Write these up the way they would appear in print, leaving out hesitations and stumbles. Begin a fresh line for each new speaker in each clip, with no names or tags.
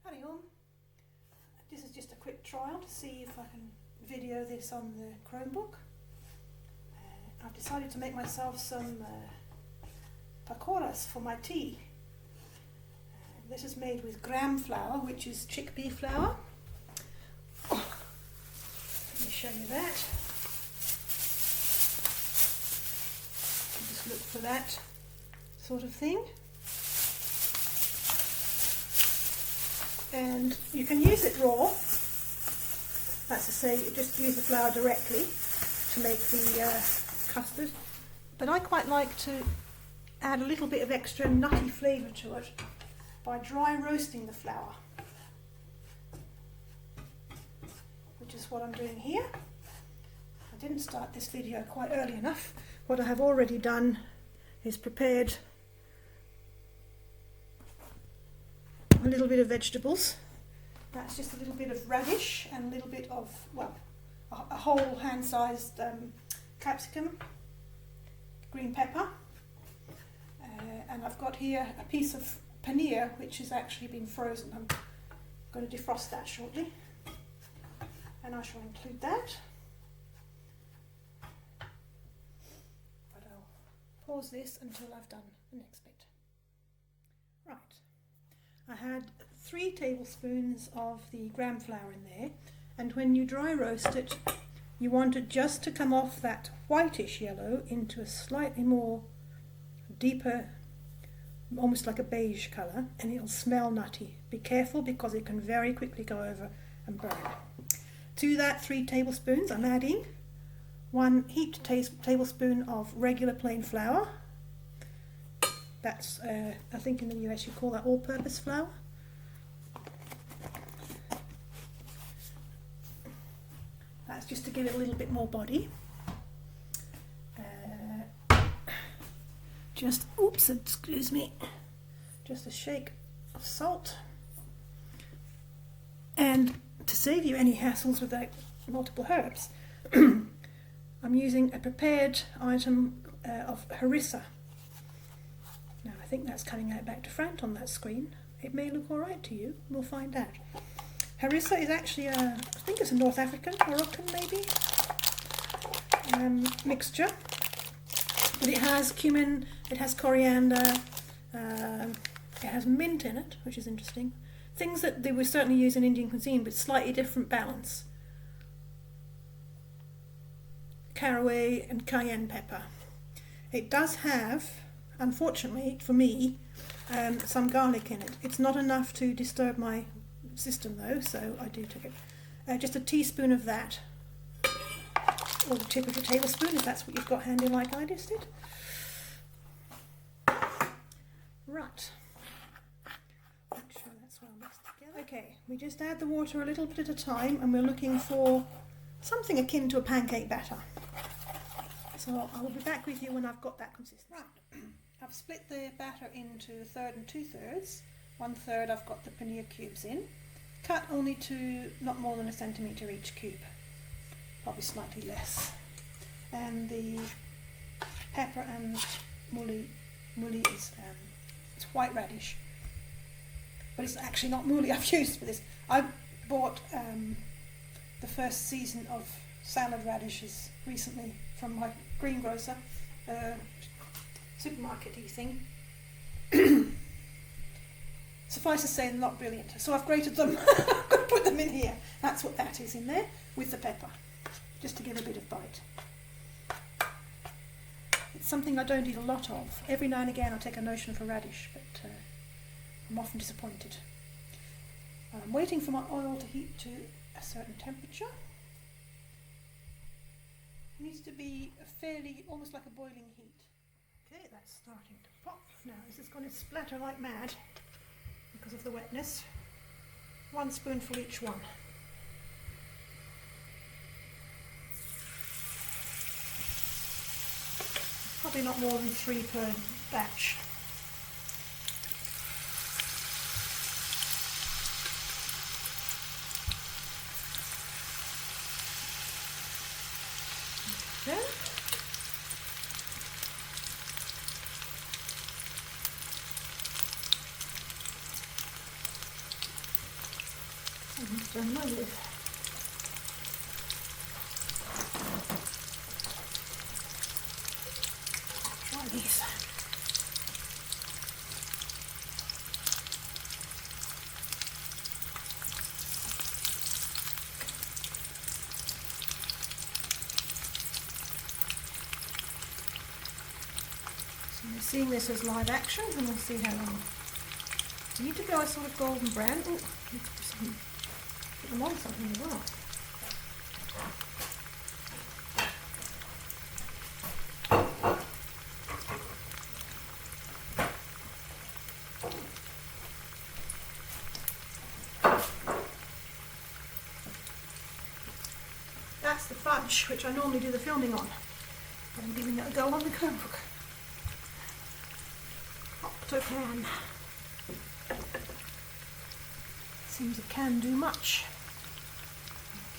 Howdy on. This is just a quick trial to see if I can video this on the Chromebook. I've decided to make myself some Pakoras for my tea. This is made with gram flour, which is chickpea flour. Let me show you that. Just look for that sort of thing. And you can use it raw. That's to say, you just use the flour directly to make the custard. But I quite like to add a little bit of extra nutty flavour to it by dry roasting the flour, which is what I'm doing here. I didn't start this video quite early enough. What I have already done is prepared a little bit of vegetables. That's just a little bit of radish and a little bit of, well, a whole hand-sized capsicum, green pepper, and I've got here a piece of paneer which has actually been frozen. I'm going to defrost that shortly, and I shall include that. But I'll pause this until I've done the next bit. Right. I had 3 tablespoons of the gram flour in there, and when you dry roast it, you want it just to come off that whitish yellow into a slightly more deeper, almost like a beige colour, and it'll smell nutty. Be careful because it can very quickly go over and burn. To that 3 tablespoons I'm adding 1 heaped tablespoon of regular plain flour. That's, I think in the US you call that all-purpose flour. That's just to give it a little bit more body. Excuse me, just a shake of salt. And to save you any hassles with the multiple herbs, I'm using a prepared item of harissa. Now I think that's coming out back to front on that screen. It may look alright to you, we'll find out. Harissa is actually I think it's a North African, Moroccan maybe, mixture. But it has cumin, it has coriander, it has mint in it, which is interesting. Things that they would certainly use in Indian cuisine, but slightly different balance. Caraway and cayenne pepper. It does have, unfortunately for me, some garlic in it. It's not enough to disturb my system though, so I do take it. Just a teaspoon of that, or the tip of a tablespoon if that's what you've got handy like I just did. Right. Make sure that's well mixed together. Okay, we just add the water a little bit at a time, and we're looking for something akin to a pancake batter. So I will be back with you when I've got that consistency. Right. I've split the batter into 1/3 and 2/3. 1/3 I've got the paneer cubes in, cut only to not more than 1 centimetre each cube, probably slightly less. And the pepper and mooli is it's white radish, but it's actually not mooli I've used for this. I bought the first season of salad radishes recently from my greengrocer, supermarket-y thing. Suffice to say, they're not brilliant, so I've grated them. I'm going to put them in here. That's what that is in there, with the pepper, just to give a bit of bite. It's something I don't eat a lot of. Every now and again I take a notion for radish, but I'm often disappointed. I'm waiting for my oil to heat to a certain temperature. It needs to be a fairly, almost like a boiling heat. Okay, that's starting to pop now. This is going to splatter like mad because of the wetness. 1 spoonful each one. Probably not more than 3 per batch. Okay. Turn them over. Try these. So we're seeing this as live action, and we'll see how long. You need to go a sort of golden brown. Oh, need to put them on something as well. That's the fudge, which I normally do the filming on. But I'm giving it a go on the cookbook. Octopan. Seems it can do much.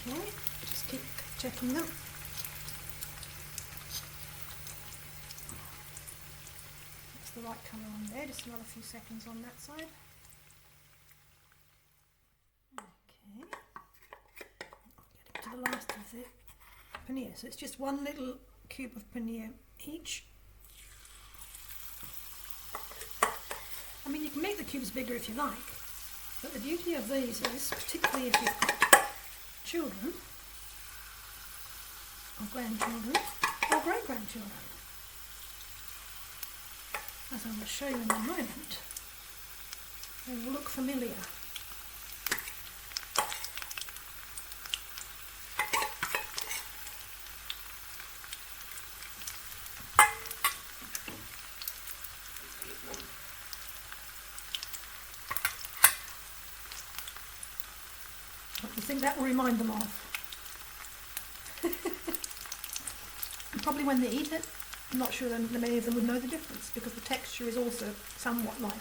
Okay, just keep checking them. That's the right colour on there, just another few seconds on that side. Okay, getting to the last of the paneer. So it's just one little cube of paneer each. I mean, you can make the cubes bigger if you like, but the beauty of these is, particularly if you've got children, or grandchildren, or great-grandchildren, as I will show you in a moment, they will look familiar. What do you think that will remind them of? And probably when they eat it, I'm not sure that many of them would know the difference, because the texture is also somewhat like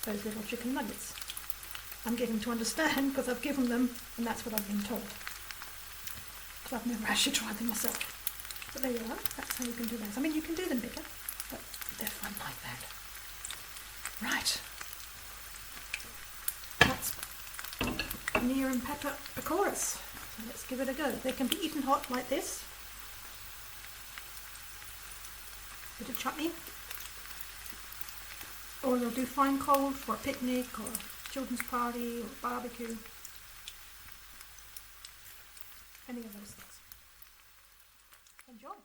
those little chicken nuggets. I'm getting to understand because I've given them, and that's what I've been told. Because I've never actually tried them myself. But there you are, that's how you can do those. I mean, you can do them bigger, but they're fun like that. Right. That's paneer and pakoras. So let's give it a go. They can be eaten hot like this. Bit of chutney. Or they'll do fine cold for a picnic or a children's party or barbecue. Any of those things. Enjoy.